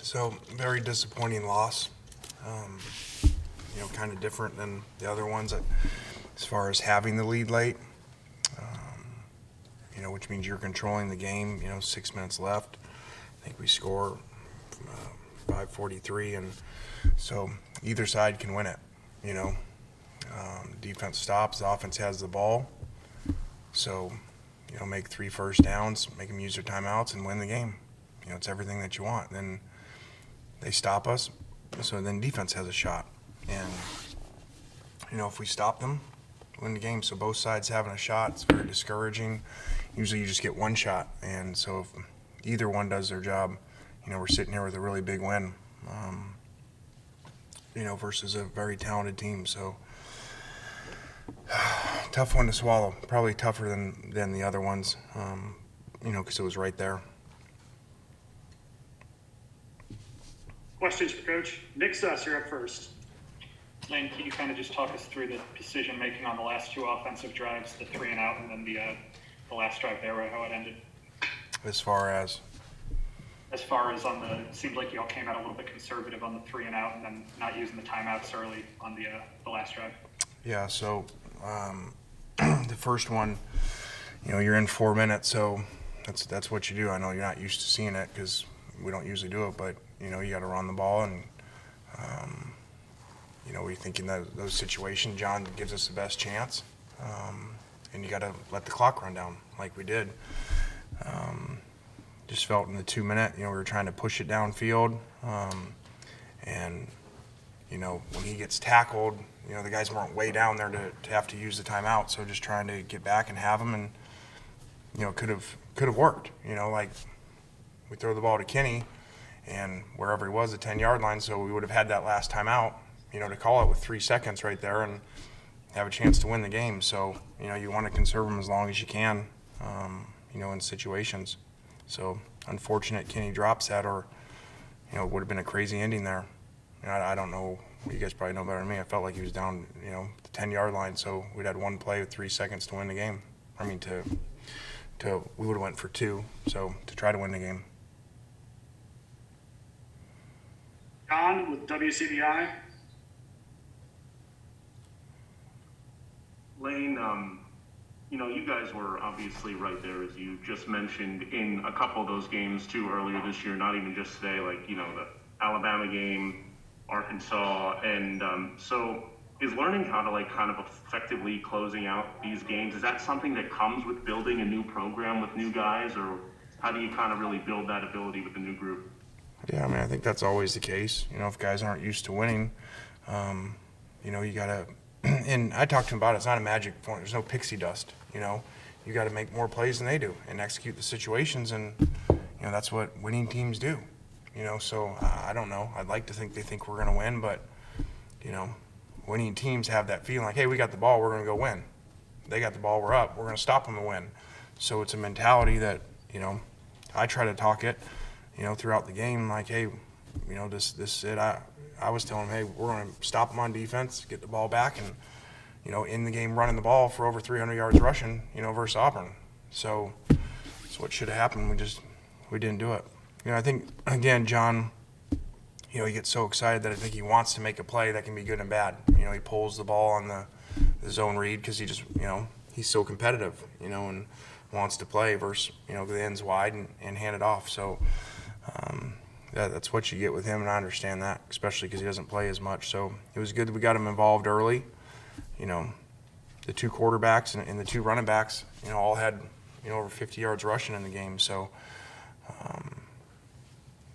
So very disappointing loss. Um, kind of different than the other ones as far as having the lead late. Which means you're controlling the game. 6 minutes left. I think we score 5:43, and so either side can win it. Defense stops, the offense has the ball. So, make 3 first downs, make them use their timeouts, and win the game. It's everything that you want. Then they stop us, so then defense has a shot. And, if we stop them, win the game. So both sides having a shot, it's very discouraging. Usually you just get one shot. And so if either one does their job, we're sitting here with a really big win, versus a very talented team. So tough one to swallow. Probably tougher than the other ones, because it was right there. Questions for Coach? Nick Suss, you're up first. Lane, can you kind of just talk us through the decision making on the last 2 offensive drives, the 3 and out, and then the last drive there, how it ended? As far as on it seemed like y'all came out a little bit conservative on the 3 and out, and then not using the timeouts early on the last drive. Yeah. So the first one, you're in 4 minutes, so that's what you do. I know you're not used to seeing it because we don't usually do it, but you got to run the ball, and we think in those situations, John gives us the best chance, and you got to let the clock run down like we did. Just felt in the 2 minute, we were trying to push it downfield, and when he gets tackled, the guys weren't way down there to have to use the timeout, so just trying to get back and have him, and could have worked. Like we throw the ball to Kenny, and wherever he was, the 10-yard line, so we would have had that last timeout, to call it with 3 seconds right there and have a chance to win the game. So you want to conserve them as long as you can, in situations. So unfortunate Kenny drops that, or it would have been a crazy ending there. I don't know. You guys probably know better than me. I felt like he was down, the 10-yard line, so we'd had one play with 3 seconds to win the game. I mean, we would have went for 2, so to try to win the game. John with WCBI. Lane, you guys were obviously right there, as you just mentioned, in a couple of those games too earlier this year, not even just today, like, the Alabama game, Arkansas, and so is learning how to kind of effectively closing out these games, is that something that comes with building a new program with new guys, or how do you kind of really build that ability with the new group? Yeah, I think that's always the case. If guys aren't used to winning, you got to, and I talked to him about it, it's not a magic point. There's no pixie dust, You got to make more plays than they do and execute the situations, and, that's what winning teams do. So I don't know. I'd like to think they think we're going to win, but, winning teams have that feeling like, hey, we got the ball, we're going to go win. They got the ball, we're up, we're going to stop them and win. So it's a mentality that, I try to talk it, throughout the game, like, hey, this is it. I was telling them, hey, we're going to stop them on defense, get the ball back, and, in the game running the ball for over 300 yards rushing, versus Auburn. So that's what should have happened. We didn't do it. I think, again, John, he gets so excited that I think he wants to make a play that can be good and bad. He pulls the ball on the zone read because he just, he's so competitive, and wants to play versus, the ends wide and hand it off. So, that's what you get with him, and I understand that, especially because he doesn't play as much. So it was good that we got him involved early. The 2 quarterbacks and the 2 running backs, all had, over 50 yards rushing in the game. So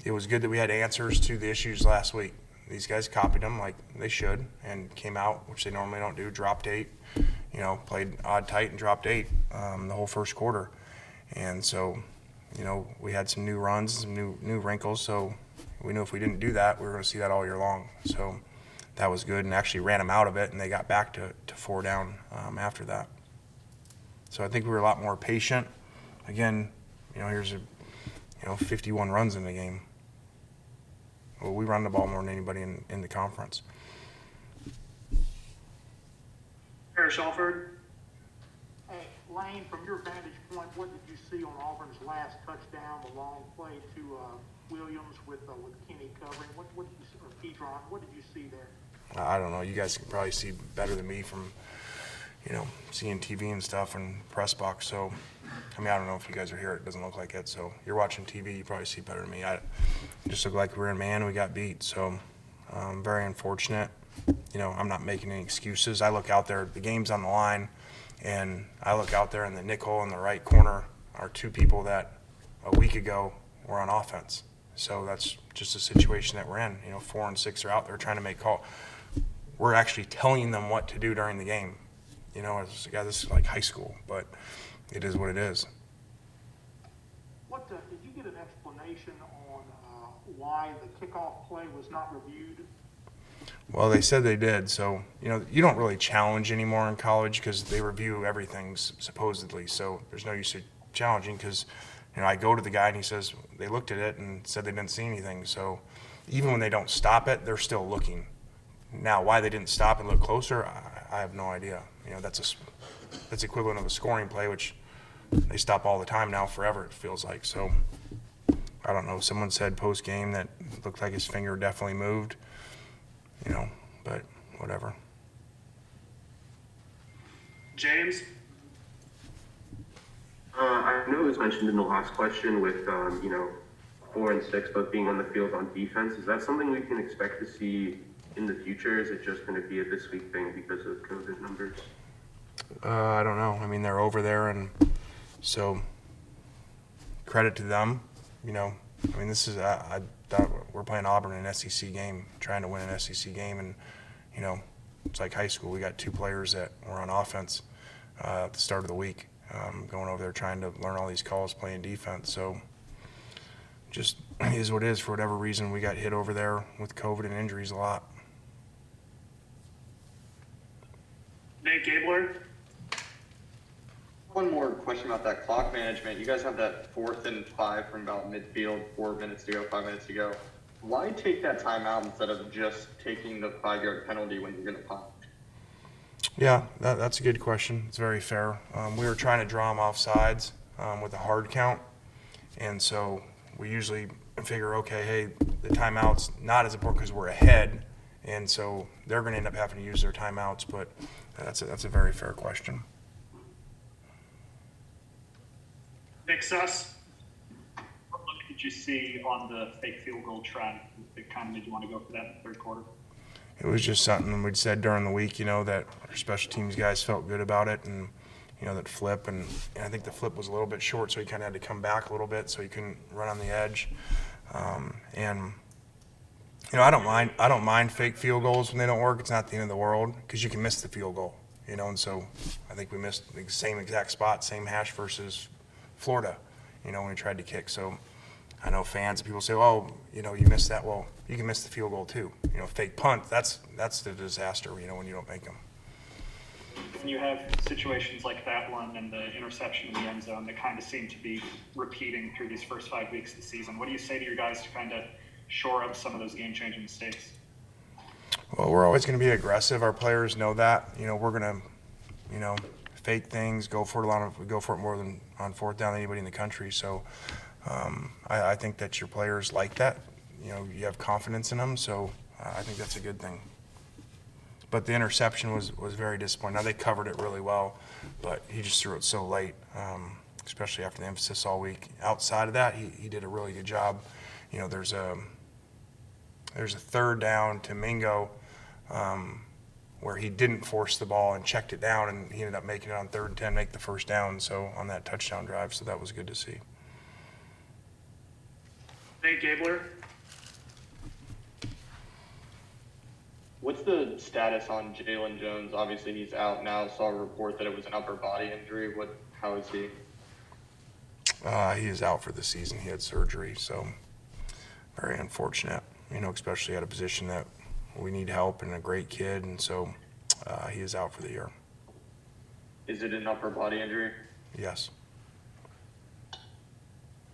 it was good that we had answers to the issues last week. These guys copied them like they should and came out, which they normally don't do, dropped 8, played odd tight and dropped 8 the whole first quarter. And so, we had some new runs, some new wrinkles, so we knew if we didn't do that, we were going to see that all year long. So that was good, and actually ran them out of it, and they got back to 4 down after that. So I think we were a lot more patient. Again, here's 51 runs in the game. Well, we run the ball more than anybody in the conference. Parrish Alford. Hey, Lane, from your vantage point, what did you see on Auburn's last touchdown, the long play to Williams with Kenny covering. What did you see, or Pedron? What did you see there? I don't know. You guys can probably see better than me from, seeing TV and stuff and press box. So, I mean, I don't know if you guys are here. It doesn't look like it. So you're watching TV. You probably see better than me. I just look like we were in man and we got beat. So, very unfortunate. I'm not making any excuses. I look out there. The game's on the line, and I look out there, and the nickel in the right corner are two people that a week ago were on offense. So that's just a situation that we're in. 4 and 6 are out there trying to make call. We're actually telling them what to do during the game. As a guy, this is like high school, but it is what it is. What did you get an explanation on why the kickoff play was not reviewed? Well, they said they did. So, you don't really challenge anymore in college because they review everything supposedly. So there's no use of challenging because, I go to the guy and he says they looked at it and said they didn't see anything. So even when they don't stop it, they're still looking. Now, why they didn't stop and look closer, I have no idea. That's equivalent of a scoring play, which they stop all the time now, forever it feels like. So I don't know. Someone said post game that it looked like his finger definitely moved. But whatever. James? I know it was mentioned in the last question with, 4 and 6 both being on the field on defense. Is that something we can expect to see in the future? Is it just going to be a this week thing because of COVID numbers? I don't know. I mean, they're over there, and so credit to them. This is I thought we're playing Auburn in an SEC game, trying to win an SEC game, and it's like high school. We got 2 players that were on offense at the start of the week, going over there trying to learn all these calls, playing defense. So just is what it is. For whatever reason, we got hit over there with COVID and injuries a lot. Nate Gabler? One more question about that clock management. You guys have that 4th and 5 from about midfield, 4 minutes to go, 5 minutes to go. Why take that timeout instead of just taking the 5-yard penalty when you're going to punt? Yeah, that's a good question. It's very fair. We were trying to draw them off sides with a hard count, and so we usually figure, okay, hey, the timeout's not as important because we're ahead, and so they're going to end up having to use their timeouts, but that's a very fair question. Nick Suss? What look did you see on the fake field goal trend that kind of made you want to go for that in the third quarter? It was just something we'd said during the week, that our special teams guys felt good about it, and that flip, and I think the flip was a little bit short, so he kind of had to come back a little bit, so he couldn't run on the edge. I don't mind fake field goals when they don't work. It's not the end of the world because you can miss the field goal, and so I think we missed the same exact spot, same hash versus Florida, when we tried to kick. So I know fans, people say, oh, you missed that. Well, you can miss the field goal too. Fake punt, that's the disaster, when you don't make them. When you have situations like that one and the interception in the end zone that kind of seem to be repeating through these first 5 weeks of the season, what do you say to your guys to kind of shore up some of those game-changing mistakes? Well, we're always going to be aggressive. Our players know that. We're going to, fake things, go for it more than on 4th down than anybody in the country. So I think that your players like that. You have confidence in them, so I think that's a good thing. But the interception was very disappointing. Now, they covered it really well, but he just threw it so late, especially after the emphasis all week. Outside of that, he did a really good job. There's a 3rd down to Mingo where he didn't force the ball and checked it down, and he ended up making it on 3rd and 10, make the 1st down, so on that touchdown drive, so that was good to see. Nate Gabler? What's the status on Jalen Jones? Obviously, he's out now. Saw a report that it was an upper body injury. How is he? He is out for the season. He had surgery, so very unfortunate, especially at a position that we need help and a great kid, and so he is out for the year. Is it an upper body injury? Yes.